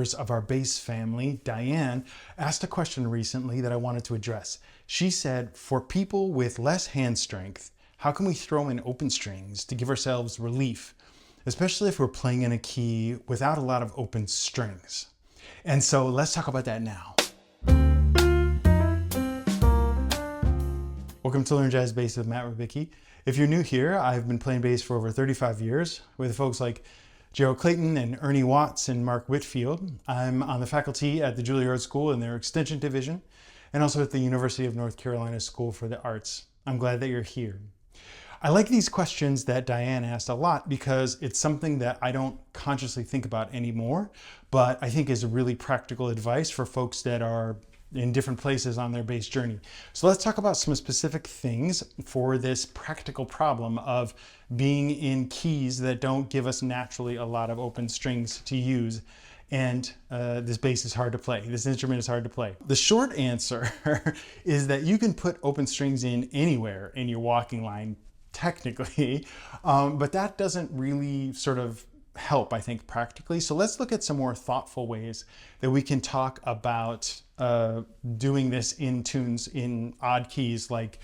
members of our bass family, Diane, asked a question recently that I wanted to address. She said, for people with less hand strength, how can we throw in open strings to give ourselves relief, especially if we're playing in a key without a lot of open strings? And so let's talk about that now. Welcome to Learn Jazz Bass with Matt Rubicki. If you're new here, I've been playing bass for over 35 years with folks like Gerald Clayton and Ernie Watts and Mark Whitfield. I'm on the faculty at the Juilliard School in their Extension Division and also at the University of North Carolina School for the Arts. I'm glad that you're here. I like these questions that Diane asked a lot because it's something that I don't consciously think about anymore, but I think is really practical advice for folks that are in different places on their bass journey. So let's talk about some specific things for this practical problem of being in keys that don't give us naturally a lot of open strings to use. And this bass is hard to play. This instrument is hard to play. The short answer is that you can put open strings in anywhere in your walking line, technically, but that doesn't really sort of help, I think, practically. So let's look at some more thoughtful ways that we can talk about doing this in tunes in odd keys like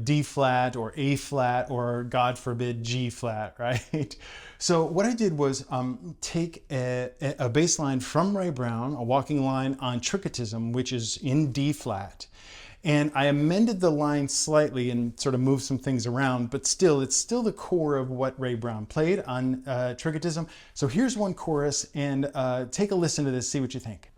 D flat or A flat or, God forbid, G flat, right? So what I did was take a bass line from Ray Brown, a walking line on Tricotism, which is in D flat. And I amended the line slightly and sort of moved some things around, but still, it's still the core of what Ray Brown played on Tricotism. So here's one chorus, and take a listen to this, see what you think.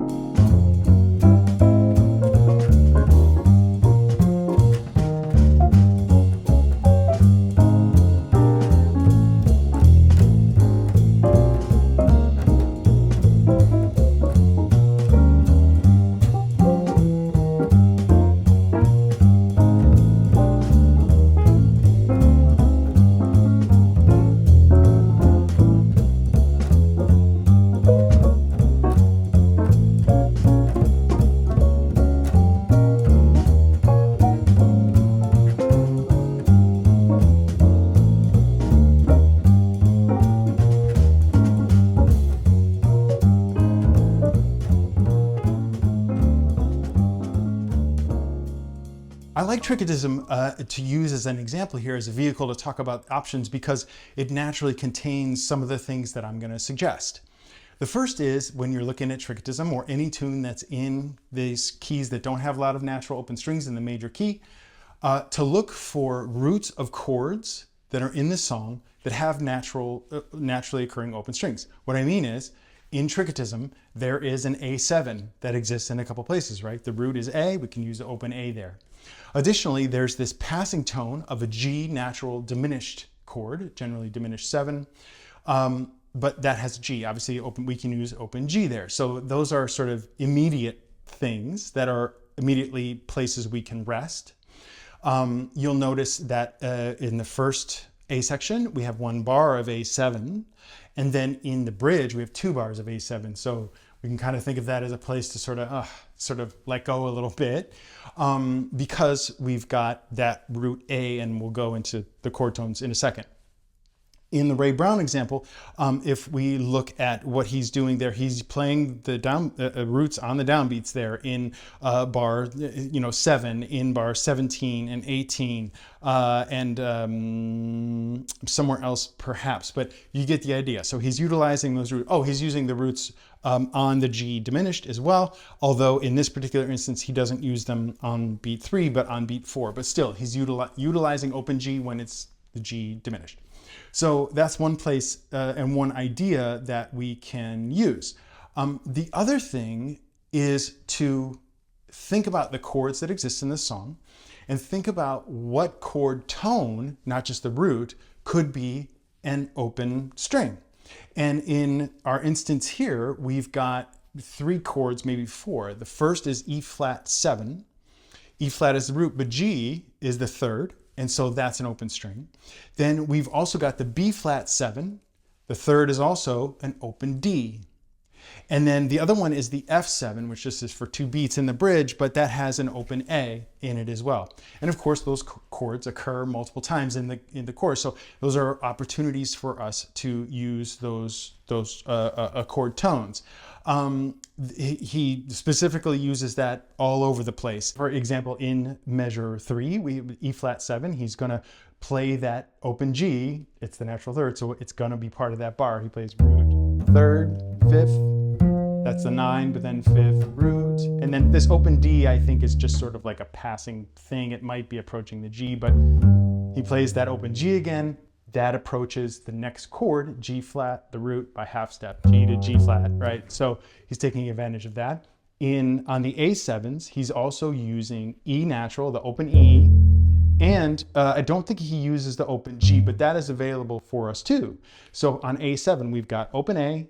I like Tricotism to use as an example here as a vehicle to talk about options because it naturally contains some of the things that I'm going to suggest. The first is when you're looking at Tricotism or any tune that's in these keys that don't have a lot of natural open strings in the major key, to look for roots of chords that are in the song that have naturally occurring open strings. What I mean is, in Tricotism, there is an A7 that exists in a couple places, right? The root is A, we can use the open A there. Additionally, there's this passing tone of a G natural diminished chord, generally diminished 7, but that has G. Obviously, we can use open G there. So those are sort of immediate things that are immediately places we can rest. You'll notice that in the first A section, we have 1 bar of A7, and then in the bridge, we have 2 bars of A7. So we can kind of think of that as a place to sort of let go a little bit because we've got that root A, and we'll go into the chord tones in a second. In the Ray Brown example, if we look at what he's doing there, he's playing the roots on the downbeats there in bar 7, in bar 17 and 18, and somewhere else perhaps, but you get the idea. So he's utilizing those roots. Oh, he's using the roots on the G diminished as well, although in this particular instance he doesn't use them on beat 3 but on beat 4, but still he's utilizing open G when it's the G diminished. So that's one place and one idea that we can use. The other thing is to think about the chords that exist in the song and think about what chord tone, not just the root, could be an open string. And in our instance here, we've got 3 chords, maybe 4. The first is E flat 7. E flat is the root, but G is the 3rd. And so that's an open string. Then we've also got the B flat 7. The 3rd is also an open D. And then the other one is the F7, which just is for 2 beats in the bridge, but that has an open A in it as well. And of course, those chords occur multiple times in the chorus. So those are opportunities for us to use those chord tones. He specifically uses that all over the place. For example, in measure 3, E flat 7, he's going to play that open G. It's the natural third, so it's going to be part of that bar. He plays root, third, fifth. That's the 9, but then 5th, root. And then this open D, I think, is just sort of like a passing thing. It might be approaching the G, but he plays that open G again. That approaches the next chord, G flat, the root, by half step, G to G flat, right? So he's taking advantage of that. On the A7s, he's also using E natural, the open E, and I don't think he uses the open G, but that is available for us too. So on A7, we've got open A,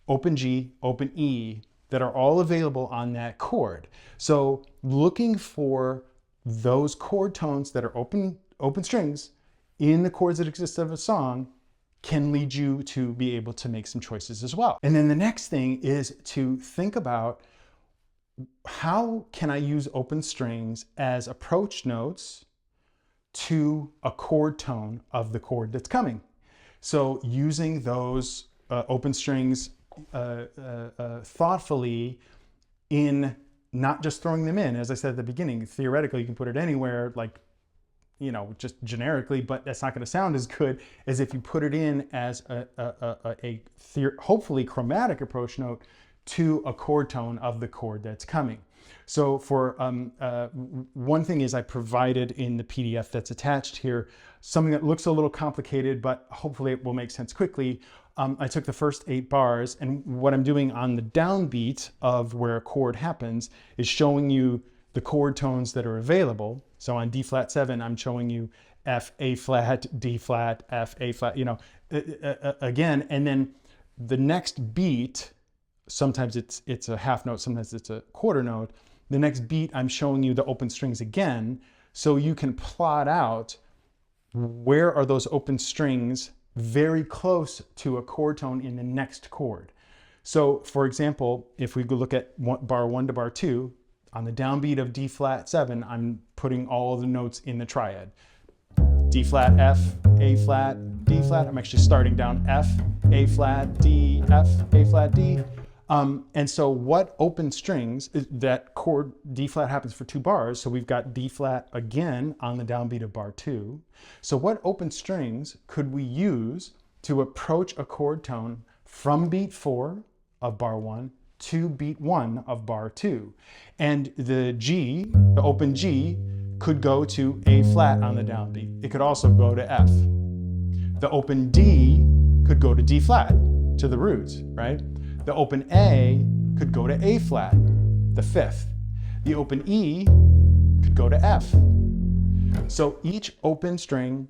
open G, open E, that are all available on that chord. So looking for those chord tones that are open strings in the chords that exist of a song can lead you to be able to make some choices as well. And then the next thing is to think about, how can I use open strings as approach notes to a chord tone of the chord that's coming? So using those open strings thoughtfully, in not just throwing them in. As I said at the beginning, theoretically you can put it anywhere, like, you know, just generically, but that's not going to sound as good as if you put it in as hopefully chromatic approach note to a chord tone of the chord that's coming. So for one thing is, I provided in the PDF that's attached here something that looks a little complicated, but hopefully it will make sense quickly. I took the first 8 bars, and what I'm doing on the downbeat of where a chord happens is showing you the chord tones that are available. So on D flat 7, I'm showing you F, A flat, D flat, F, A flat, you know, again, and then the next beat, sometimes it's a half note, sometimes it's a quarter note. The next beat, I'm showing you the open strings again, so you can plot out where are those open strings very close to a chord tone in the next chord. So for example, if we go look at bar 1 to bar 2, on the downbeat of D flat 7, I'm putting all the notes in the triad. D flat, F, A flat, D flat. I'm actually starting down F, A flat, D, F, A flat, D. And so what open strings, that chord D flat happens for 2 bars, so we've got D flat again on the downbeat of bar 2. So what open strings could we use to approach a chord tone from beat 4 of bar 1 to beat 1 of bar 2? And the G, the open G, could go to A flat on the downbeat. It could also go to F. The open D could go to D flat, to the roots, right? The open A could go to A flat, the 5th. The open E could go to F. So each open string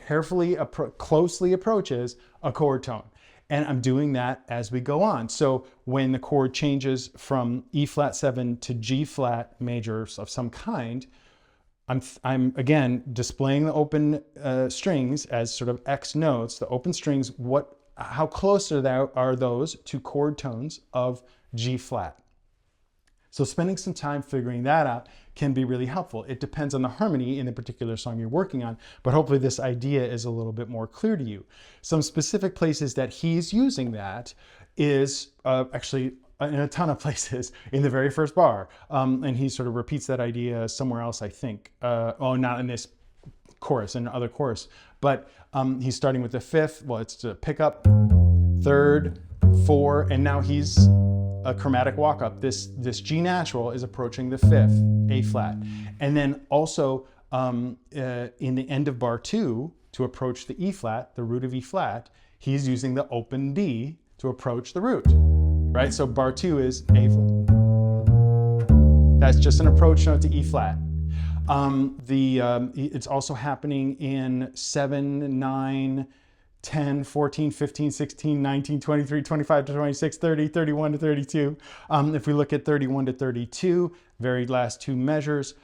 carefully, closely approaches a chord tone. And I'm doing that as we go on. So when the chord changes from E flat 7 to G flat major of some kind, I'm again displaying the open strings as sort of X notes, the open strings, how close are those to chord tones of G flat. So spending some time figuring that out can be really helpful. It depends on the harmony in the particular song you're working on, but hopefully this idea is a little bit more clear to you. Some specific places that he's using that is actually in a ton of places in the very first bar. And he sort of repeats that idea somewhere else, I think. Oh, not in this chorus, in another chorus. But he's starting with the 5th. Well, it's to pick up, 3rd, 4, and now he's a chromatic walk up. This G natural is approaching the 5th, A flat. And then also in the end of bar 2, to approach the E flat, the root of E flat, he's using the open D to approach the root, right? So bar 2 is A flat. That's just an approach note to E flat. It's also happening in 7, 9, 10, 14, 15, 16, 19, 23, 25 to 26, 30, 31 to 32. If we look at 31 to 32, very last 2 measures,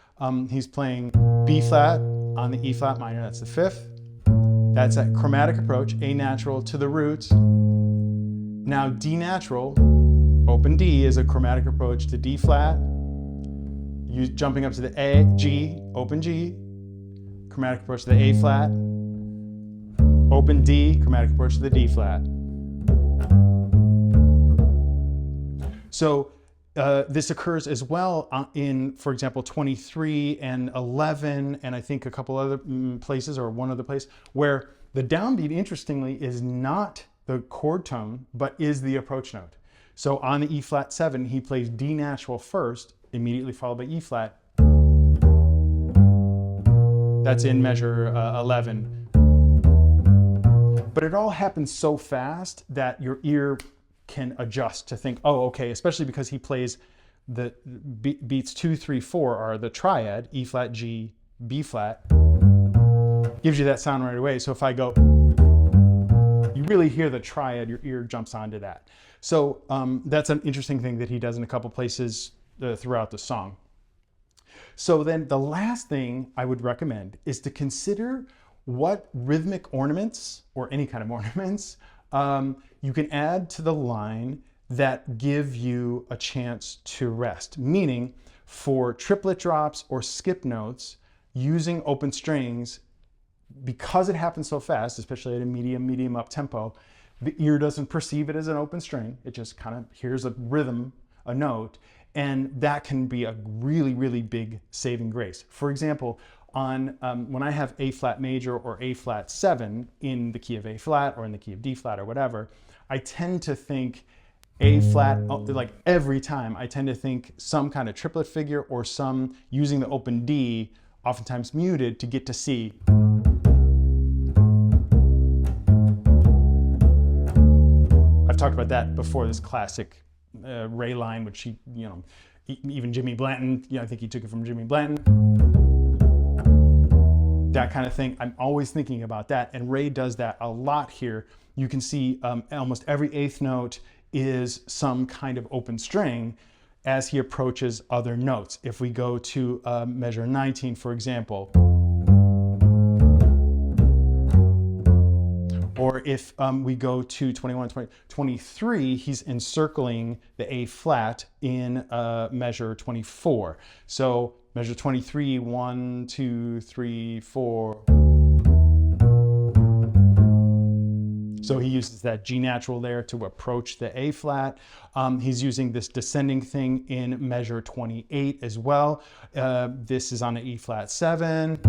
he's playing B flat on the E flat minor, that's the 5th. That's a chromatic approach, A natural to the root. Now D natural Open D is a chromatic approach to D flat. Jumping up to the A, G, open G, chromatic approach to the A flat, open D, chromatic approach to the D flat. So this occurs as well in, for example, 23 and 11, and I think a couple other places, or one other place, where the downbeat, interestingly, is not the chord tone, but is the approach note. So on the E flat 7, he plays D natural first, immediately followed by E flat. That's in measure 11. But it all happens so fast that your ear can adjust to think, oh, okay, especially because he plays the beats 2, 3, 4 are the triad, E flat, G, B flat. Gives you that sound right away. So if I go, you really hear the triad, your ear jumps onto that. So that's an interesting thing that he does in a couple places throughout the song. So then the last thing I would recommend is to consider what rhythmic ornaments, or any kind of ornaments, you can add to the line that give you a chance to rest. Meaning, for triplet drops or skip notes, using open strings, because it happens so fast, especially at a medium up tempo, the ear doesn't perceive it as an open string. It just kind of hears a rhythm, a note, and that can be a really, really big saving grace. For example, on when I have A flat major or A flat 7 in the key of A flat or in the key of D flat or whatever, I tend to think A flat, like every time, I tend to think some kind of triplet figure or some using the open D, oftentimes muted, to get to C. I've talked about that before, this classic Ray line, which he, even Jimmy Blanton, I think he took it from Jimmy Blanton. That kind of thing. I'm always thinking about that, and Ray does that a lot here. You can see almost every eighth note is some kind of open string as he approaches other notes. If we go to measure 19, for example, or if we go to 21, 23, he's encircling the A flat in measure 24. So measure 23, 1, 2, 3, 4. So he uses that G natural there to approach the A flat. He's using this descending thing in measure 28 as well. This is on an E flat 7.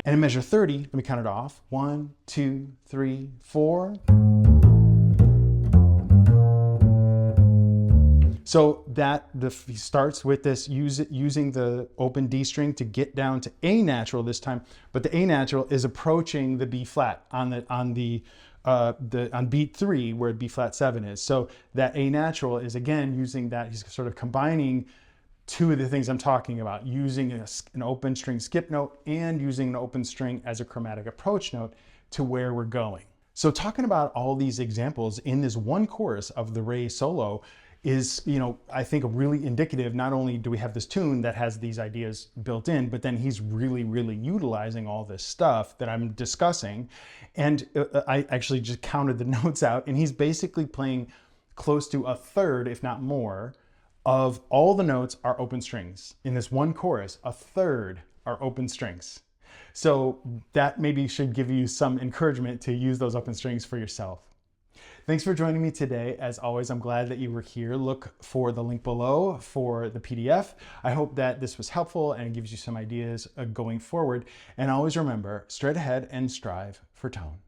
And in measure 30, let me count it off. 1, 2, 3, 4. So he starts with this using the open D string to get down to A natural this time, but the A natural is approaching the B flat on beat 3 where B flat 7 is. So that A natural is again using that. He's sort of combining two of the things I'm talking about, using an open string skip note and using an open string as a chromatic approach note to where we're going. So talking about all these examples in this one chorus of the Ray solo is, I think really indicative. Not only do we have this tune that has these ideas built in, but then he's really, really utilizing all this stuff that I'm discussing. And I actually just counted the notes out, and he's basically playing close to a third, if not more, of all the notes are open strings. In this one chorus, a third are open strings. So that maybe should give you some encouragement to use those open strings for yourself. Thanks for joining me today. As always, I'm glad that you were here. Look for the link below for the PDF. I hope that this was helpful and gives you some ideas going forward. And always remember, straight ahead and strive for tone.